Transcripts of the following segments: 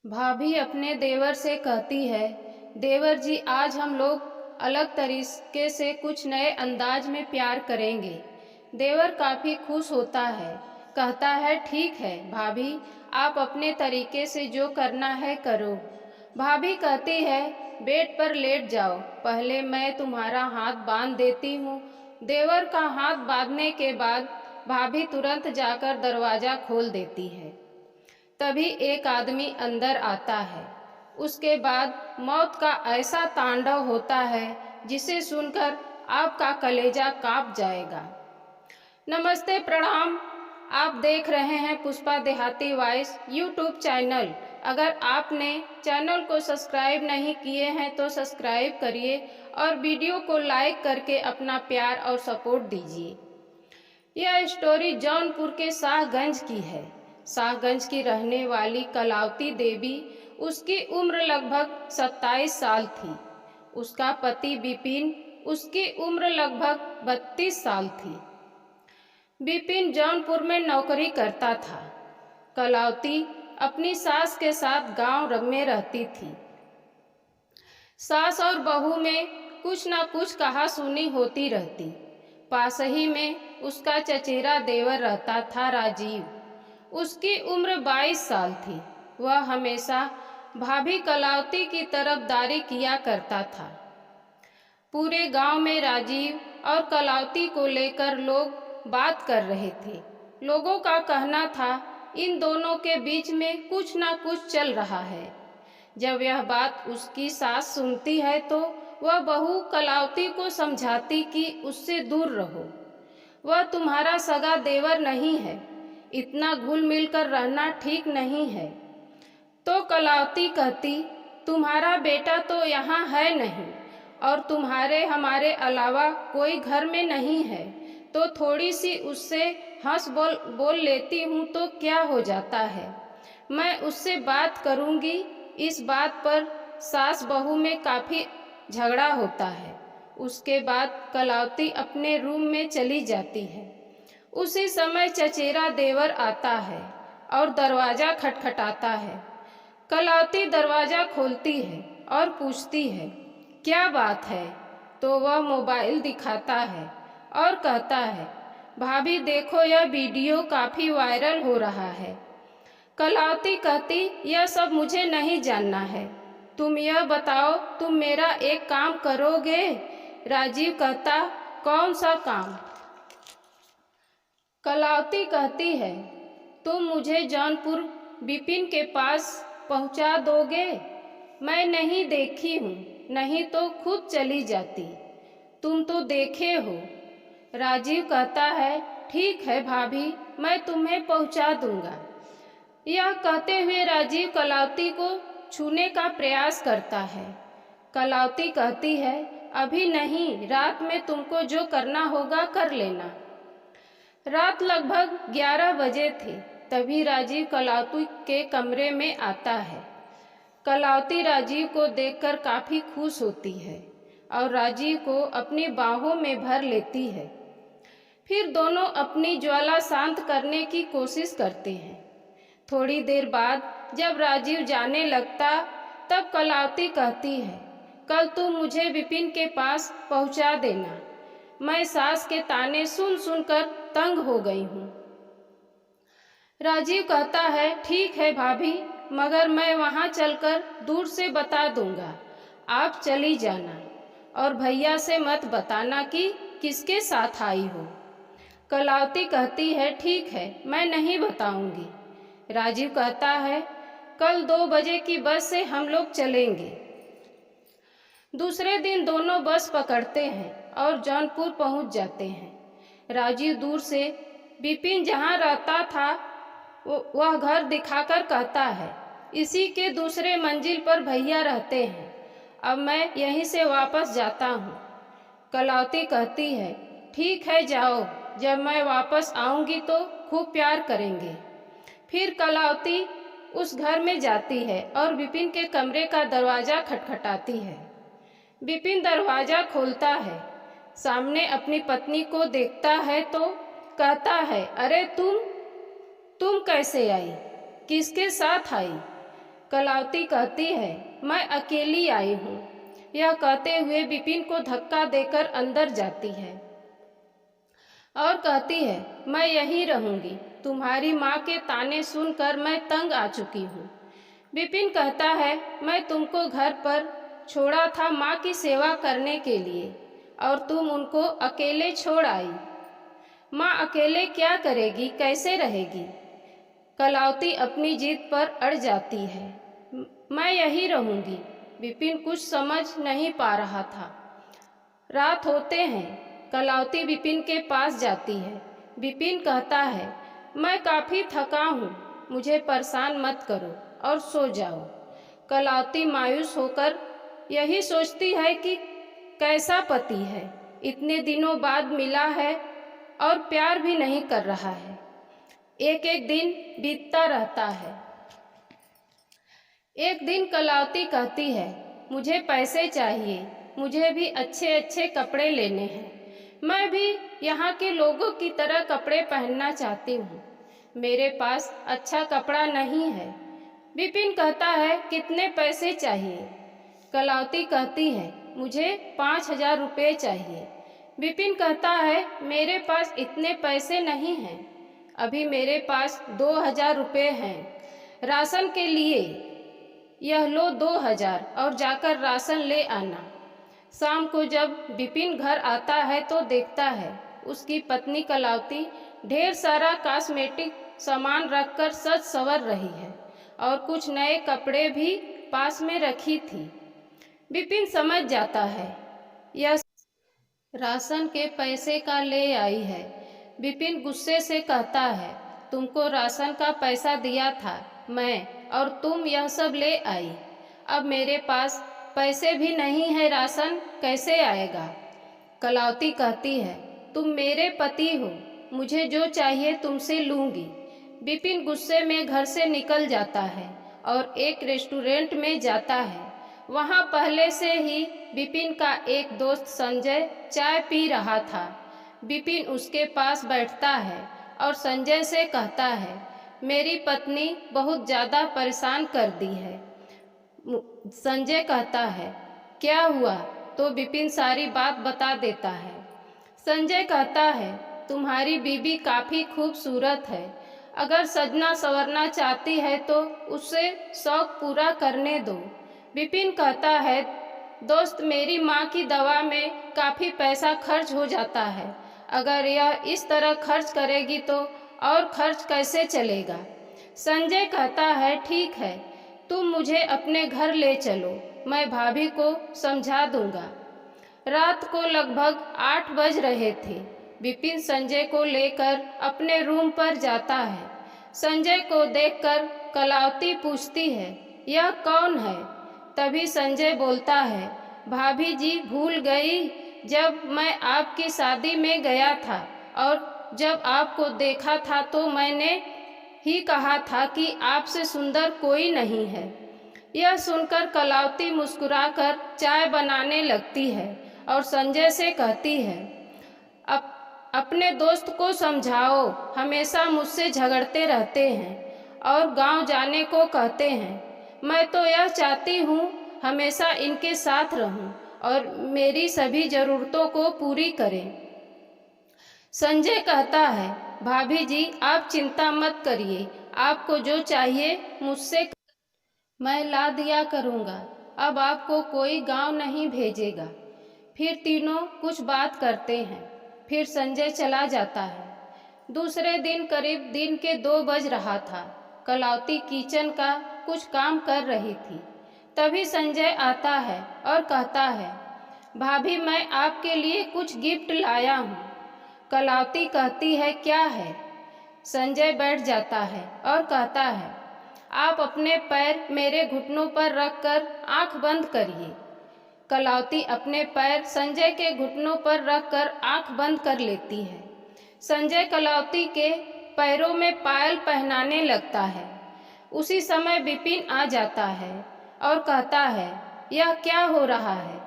भाभी अपने देवर से कहती है, देवर जी आज हम लोग अलग तरीके से कुछ नए अंदाज में प्यार करेंगे। देवर काफ़ी खुश होता है, कहता है ठीक है भाभी, आप अपने तरीके से जो करना है करो। भाभी कहती है, बेड पर लेट जाओ, पहले मैं तुम्हारा हाथ बांध देती हूँ। देवर का हाथ बांधने के बाद भाभी तुरंत जाकर दरवाज़ा खोल देती है। तभी एक आदमी अंदर आता है। उसके बाद मौत का ऐसा तांडव होता है जिसे सुनकर आपका कलेजा कांप जाएगा। नमस्ते, प्रणाम। आप देख रहे हैं पुष्पा देहाती वॉइस यूट्यूब चैनल। अगर आपने चैनल को सब्सक्राइब नहीं किए हैं तो सब्सक्राइब करिए और वीडियो को लाइक करके अपना प्यार और सपोर्ट दीजिए। यह स्टोरी जौनपुर के शाहगंज की है। शाहगंज की रहने वाली कलावती देवी, उसकी उम्र लगभग 27 साल थी। उसका पति विपिन, उसकी उम्र लगभग 32 साल थी। विपिन जौनपुर में नौकरी करता था। कलावती अपनी सास के साथ गांव में रहती थी। सास और बहू में कुछ न कुछ कहा सुनी होती रहती। पास ही में उसका चचेरा देवर रहता था राजीव। उसकी उम्र 22 साल थी। वह हमेशा भाभी कलावती की तरफदारी किया करता था। पूरे गांव में राजीव और कलावती को लेकर लोग बात कर रहे थे। लोगों का कहना था इन दोनों के बीच में कुछ ना कुछ चल रहा है। जब यह बात उसकी सास सुनती है तो वह बहू कलावती को समझाती कि उससे दूर रहो, वह तुम्हारा सगा देवर नहीं है, इतना घुल मिल कर रहना ठीक नहीं है। तो कलावती कहती, तुम्हारा बेटा तो यहाँ है नहीं और तुम्हारे हमारे अलावा कोई घर में नहीं है, तो थोड़ी सी उससे हंस बोल लेती हूँ तो क्या हो जाता है। मैं उससे बात करूँगी। इस बात पर सास बहू में काफ़ी झगड़ा होता है। उसके बाद कलावती अपने रूम में चली जाती है। उसी समय चचेरा देवर आता है और दरवाज़ा खटखटाता है। कलावती दरवाज़ा खोलती है और पूछती है, क्या बात है? तो वह मोबाइल दिखाता है और कहता है, भाभी देखो यह वीडियो काफ़ी वायरल हो रहा है। कलावती कहती, यह सब मुझे नहीं जानना है, तुम यह बताओ तुम मेरा एक काम करोगे? राजीव कहता, कौन सा काम? कलावती कहती है, तुम मुझे जौनपुर विपिन के पास पहुंचा दोगे? मैं नहीं देखी हूँ, नहीं तो खुद चली जाती। तुम तो देखे हो। राजीव कहता है, ठीक है भाभी, मैं तुम्हें पहुंचा दूंगा। यह कहते हुए राजीव कलावती को छूने का प्रयास करता है। कलावती कहती है, अभी नहीं, रात में तुमको जो करना होगा कर लेना। रात लगभग 11 बजे थे। तभी राजीव कलावती के कमरे में आता है। कलावती राजीव को देखकर काफ़ी खुश होती है और राजीव को अपनी बाहों में भर लेती है। फिर दोनों अपनी ज्वाला शांत करने की कोशिश करते हैं। थोड़ी देर बाद जब राजीव जाने लगता तब कलावती कहती है, कल तुम मुझे विपिन के पास पहुंचा देना। मैं सास के ताने सुन सुनकर तंग हो गई हूँ। राजीव कहता है, ठीक है भाभी, मगर मैं वहाँ चलकर दूर से बता दूंगा, आप चली जाना और भैया से मत बताना कि किसके साथ आई हो। कलावती कहती है, ठीक है, मैं नहीं बताऊंगी। राजीव कहता है, कल 2 बजे की बस से हम लोग चलेंगे। दूसरे दिन दोनों बस पकड़ते हैं और जौनपुर पहुंच जाते हैं। राजीव दूर से विपिन जहां रहता था वह घर दिखाकर कहता है, इसी के दूसरे मंजिल पर भैया रहते हैं, अब मैं यहीं से वापस जाता हूँ। कलावती कहती है, ठीक है जाओ, जब मैं वापस आऊँगी तो खूब प्यार करेंगे। फिर कलावती उस घर में जाती है और विपिन के कमरे का दरवाज़ा खटखटाती है। विपिन दरवाज़ा खोलता है, सामने अपनी पत्नी को देखता है तो कहता है, अरे तुम कैसे आई? किसके साथ आई? कलावती कहती है, मैं अकेली आई हूँ। यह कहते हुए विपिन को धक्का देकर अंदर जाती है और कहती है, मैं यहीं रहूंगी। तुम्हारी माँ के ताने सुनकर मैं तंग आ चुकी हूँ। विपिन कहता है, मैं तुमको घर पर छोड़ा था माँ की सेवा करने के लिए और तुम उनको अकेले छोड़ आई। माँ अकेले क्या करेगी, कैसे रहेगी? कलावती अपनी जिद पर अड़ जाती है। मैं यहीं रहूंगी। विपिन कुछ समझ नहीं पा रहा था। रात होते हैं, कलावती विपिन के पास जाती है। विपिन कहता है, मैं काफ़ी थका हूँ, मुझे परेशान मत करो और सो जाओ। कलावती मायूस होकर यही सोचती है कि कैसा पति है, इतने दिनों बाद मिला है और प्यार भी नहीं कर रहा है। एक एक दिन बीतता रहता है। एक दिन कलावती कहती है, मुझे पैसे चाहिए, मुझे भी अच्छे अच्छे कपड़े लेने हैं। मैं भी यहाँ के लोगों की तरह कपड़े पहनना चाहती हूँ। मेरे पास अच्छा कपड़ा नहीं है। विपिन कहता है, कितने पैसे चाहिए? कलावती कहती है, मुझे 5,000 रुपये चाहिए। विपिन कहता है, मेरे पास इतने पैसे नहीं हैं। अभी मेरे पास 2,000 रुपये हैं राशन के लिए। यह लो 2,000 और जाकर राशन ले आना। शाम को जब विपिन घर आता है तो देखता है उसकी पत्नी कलावती ढेर सारा कॉस्मेटिक सामान रखकर सज संवर रही है और कुछ नए कपड़े भी पास में रखी थी। विपिन समझ जाता है यह राशन के पैसे का ले आई है। विपिन गुस्से से कहता है, तुमको राशन का पैसा दिया था मैं और तुम यह सब ले आई। अब मेरे पास पैसे भी नहीं है, राशन कैसे आएगा? कलावती कहती है, तुम मेरे पति हो, मुझे जो चाहिए तुमसे लूँगी। विपिन गुस्से में घर से निकल जाता है और एक रेस्टोरेंट में जाता है। वहाँ पहले से ही विपिन का एक दोस्त संजय चाय पी रहा था। विपिन उसके पास बैठता है और संजय से कहता है, मेरी पत्नी बहुत ज़्यादा परेशान कर दी है। संजय कहता है, क्या हुआ? तो विपिन सारी बात बता देता है। संजय कहता है, तुम्हारी बीबी काफ़ी खूबसूरत है, अगर सजना संवरना चाहती है तो उससे शौक पूरा करने दो। विपिन कहता है, दोस्त मेरी माँ की दवा में काफ़ी पैसा खर्च हो जाता है, अगर यह इस तरह खर्च करेगी तो और खर्च कैसे चलेगा? संजय कहता है, ठीक है, तुम मुझे अपने घर ले चलो, मैं भाभी को समझा दूंगा। रात को लगभग 8 बज रहे थे। विपिन संजय को लेकर अपने रूम पर जाता है। संजय को देखकर कलावती पूछती है, यह कौन है? तभी संजय बोलता है, भाभी जी भूल गई, जब मैं आपकी शादी में गया था और जब आपको देखा था तो मैंने ही कहा था कि आपसे सुंदर कोई नहीं है। यह सुनकर कलावती मुस्कुराकर चाय बनाने लगती है और संजय से कहती है, अपने दोस्त को समझाओ, हमेशा मुझसे झगड़ते रहते हैं और गांव जाने को कहते हैं। मैं तो यह चाहती हूँ हमेशा इनके साथ रहूं और मेरी सभी ज़रूरतों को पूरी करें। संजय कहता है, भाभी जी आप चिंता मत करिए, आपको जो चाहिए मुझसे मैं ला दिया करूँगा। अब आपको कोई गांव नहीं भेजेगा। फिर तीनों कुछ बात करते हैं, फिर संजय चला जाता है। दूसरे दिन करीब दिन के 2 बज रहा था। कलावती किचन का कुछ काम कर रही थी। तभी संजय आता है और कहता है, भाभी मैं आपके लिए कुछ गिफ्ट लाया हूँ। कलावती कहती है, क्या है? संजय बैठ जाता है और कहता है, आप अपने पैर मेरे घुटनों पर रखकर आंख बंद करिए। कलावती अपने पैर संजय के घुटनों पर रखकर आंख बंद कर लेती है। संजय कलावती के पैरों में पायल पहनाने लगता है। उसी समय विपिन आ जाता है और कहता है, यह क्या हो रहा है?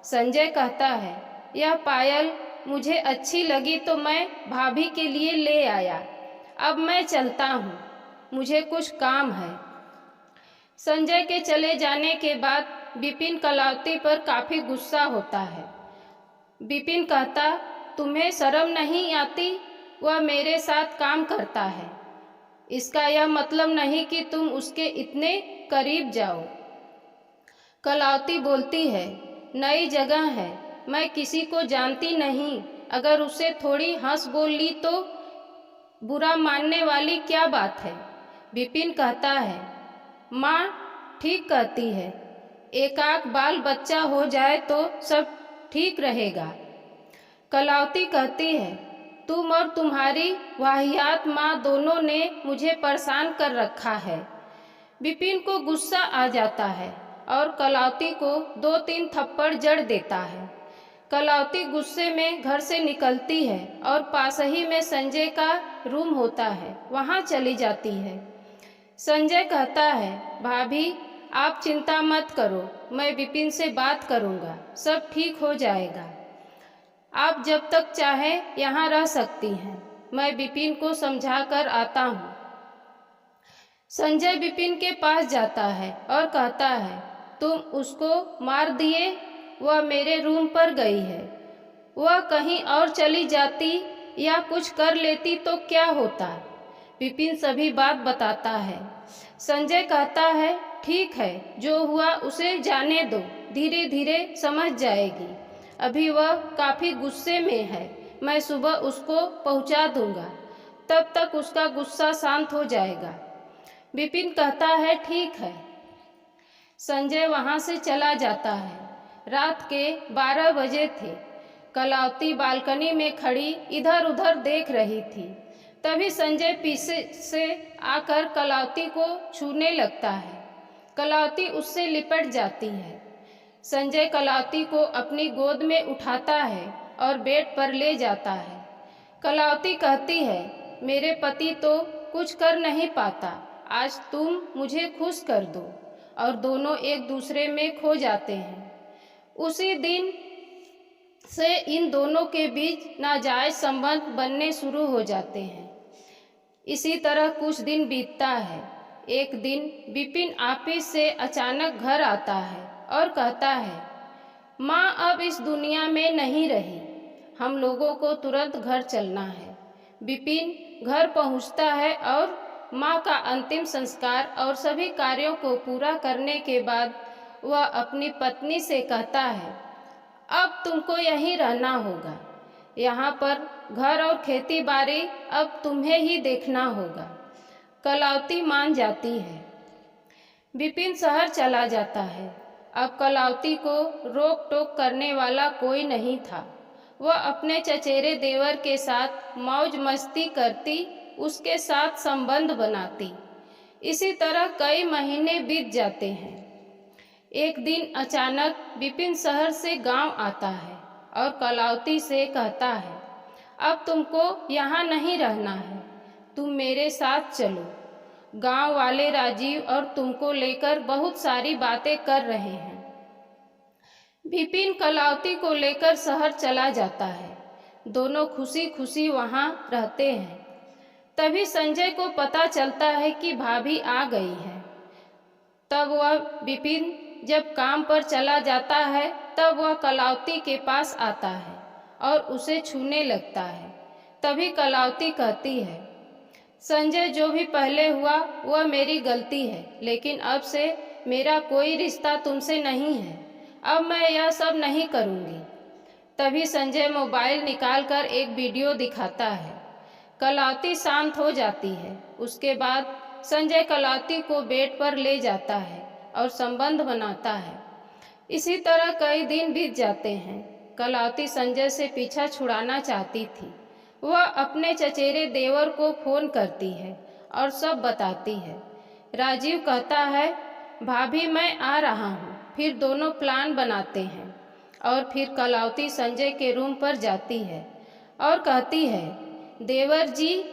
संजय कहता है, यह पायल मुझे अच्छी लगी तो मैं भाभी के लिए ले आया। अब मैं चलता हूँ, मुझे कुछ काम है। संजय के चले जाने के बाद विपिन कलावती पर काफी गुस्सा होता है। विपिन कहता, तुम्हें शर्म नहीं आती? वह मेरे साथ काम करता है, इसका यह मतलब नहीं कि तुम उसके इतने करीब जाओ। कलावती बोलती है, नई जगह है, मैं किसी को जानती नहीं, अगर उसे थोड़ी हंस बोल ली तो बुरा मानने वाली क्या बात है। विपिन कहता है, माँ ठीक कहती है, एक आध बाल बच्चा हो जाए तो सब ठीक रहेगा। कलावती कहती है, तुम और तुम्हारी वाहियात माँ दोनों ने मुझे परेशान कर रखा है। विपिन को गुस्सा आ जाता है और कलावती को 2-3 थप्पड़ जड़ देता है। कलावती गुस्से में घर से निकलती है और पास ही में संजय का रूम होता है, वहाँ चली जाती है। संजय कहता है, भाभी आप चिंता मत करो, मैं विपिन से बात करूँगा, सब ठीक हो जाएगा। आप जब तक चाहें यहाँ रह सकती हैं, मैं विपिन को समझा कर आता हूँ। संजय विपिन के पास जाता है और कहता है, तुम उसको मार दिए? वह मेरे रूम पर गई है, वह कहीं और चली जाती या कुछ कर लेती तो क्या होता? विपिन सभी बात बताता है। संजय कहता है, ठीक है, जो हुआ उसे जाने दो, धीरे धीरे समझ जाएगी, अभी वह काफ़ी गुस्से में है, मैं सुबह उसको पहुंचा दूंगा, तब तक उसका गुस्सा शांत हो जाएगा। विपिन कहता है, ठीक है। संजय वहां से चला जाता है। रात के 12 बजे थे। कलावती बालकनी में खड़ी इधर उधर देख रही थी। तभी संजय पीछे से आकर कलावती को छूने लगता है। कलावती उससे लिपट जाती है। संजय कलावती को अपनी गोद में उठाता है और बेड पर ले जाता है। कलावती कहती है, मेरे पति तो कुछ कर नहीं पाता, आज तुम मुझे खुश कर दो, और दोनों एक दूसरे में खो जाते हैं। उसी दिन से इन दोनों के बीच नाजायज संबंध बनने शुरू हो जाते हैं। इसी तरह कुछ दिन बीतता है। एक दिन विपिन ऑफिस से अचानक घर आता है और कहता है, माँ अब इस दुनिया में नहीं रही, हम लोगों को तुरंत घर चलना है। विपिन घर पहुंचता है और माँ का अंतिम संस्कार और सभी कार्यों को पूरा करने के बाद वह अपनी पत्नी से कहता है, अब तुमको यहीं रहना होगा, यहाँ पर घर और खेती बाड़ी अब तुम्हें ही देखना होगा। कलावती मान जाती है। विपिन शहर चला जाता है। अब कलावती को रोक टोक करने वाला कोई नहीं था। वह अपने चचेरे देवर के साथ मौज मस्ती करती, उसके साथ संबंध बनाती। इसी तरह कई महीने बीत जाते हैं। एक दिन अचानक विपिन शहर से गांव आता है और कलावती से कहता है, अब तुमको यहाँ नहीं रहना है, तुम मेरे साथ चलो। गांव वाले राजीव और तुमको लेकर बहुत सारी बातें कर रहे हैं। विपिन कलावती को लेकर शहर चला जाता है। दोनों खुशी खुशी वहाँ रहते हैं। तभी संजय को पता चलता है कि भाभी आ गई है। तब वह विपिन जब काम पर चला जाता है तब वह कलावती के पास आता है और उसे छूने लगता है। तभी कलावती कहती है, संजय जो भी पहले हुआ वह मेरी गलती है, लेकिन अब से मेरा कोई रिश्ता तुमसे नहीं है, अब मैं यह सब नहीं करूँगी। तभी संजय मोबाइल निकालकर एक वीडियो दिखाता है। कलावती शांत हो जाती है। उसके बाद संजय कलावती को बेड पर ले जाता है और संबंध बनाता है। इसी तरह कई दिन बीत जाते हैं। कलावती संजय से पीछा छुड़ाना चाहती थी। वह अपने चचेरे देवर को फोन करती है और सब बताती है। राजीव कहता है, भाभी मैं आ रहा हूँ। फिर दोनों प्लान बनाते हैं और फिर कलावती संजय के रूम पर जाती है और कहती है, देवर जी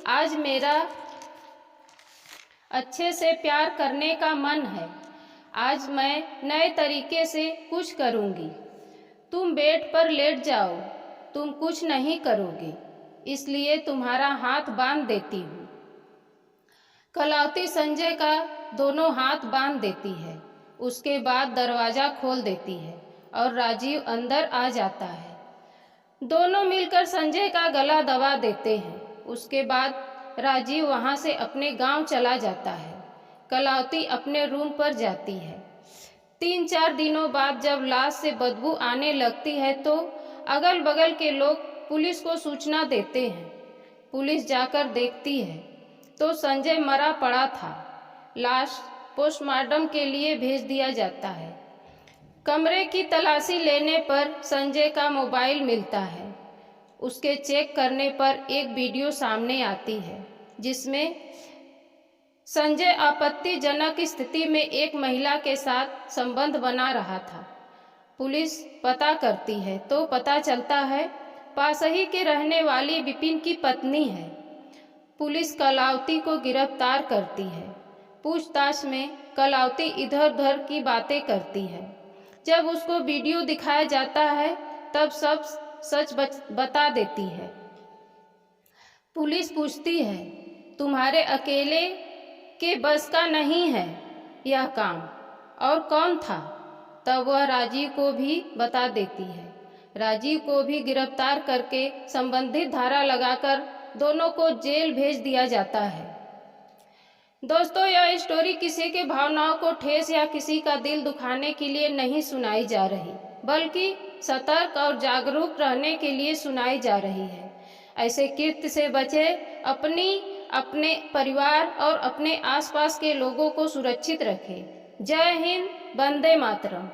आज मेरा अच्छे से प्यार करने का मन है, आज मैं नए तरीके से कुछ करूँगी। तुम बेड पर लेट जाओ, तुम कुछ नहीं करोगे, इसलिए तुम्हारा हाथ बांध देती हूँ। कलावती संजय का दोनों हाथ बांध देती है। उसके बाद दरवाजा खोल देती है और राजीव अंदर आ जाता है। दोनों मिलकर संजय का गला दबा देते हैं। उसके बाद राजीव वहां से अपने गांव चला जाता है। कलावती अपने रूम पर जाती है। 3-4 दिनों बाद जब लाश से बदबू आने लगती है तो अगल बगल के लोग पुलिस को सूचना देते हैं। पुलिस जाकर देखती है तो संजय मरा पड़ा था। लाश पोस्टमार्टम के लिए भेज दिया जाता है। कमरे की तलाशी लेने पर संजय का मोबाइल मिलता है। उसके चेक करने पर एक वीडियो सामने आती है जिसमें संजय आपत्तिजनक स्थिति में एक महिला के साथ संबंध बना रहा था। पुलिस पता करती है तो पता चलता है पास ही के रहने वाली विपिन की पत्नी है। पुलिस कलावती को गिरफ्तार करती है। पूछताछ में कलावती इधर उधर की बातें करती है। जब उसको वीडियो दिखाया जाता है तब सब सच बता देती है। पुलिस पूछती है, तुम्हारे अकेले के बस का नहीं है यह काम, और कौन था? तब वह राजीव को भी बता देती है। राजीव को भी गिरफ्तार करके संबंधित धारा लगाकर दोनों को जेल भेज दिया जाता है। दोस्तों, यह स्टोरी किसी के भावनाओं को ठेस या किसी का दिल दुखाने के लिए नहीं सुनाई जा रही, बल्कि सतर्क और जागरूक रहने के लिए सुनाई जा रही है। ऐसे कृत्य से बचे, अपने परिवार और अपने आसपास के लोगों को सुरक्षित रखें। जय हिंद, वंदे मातरम।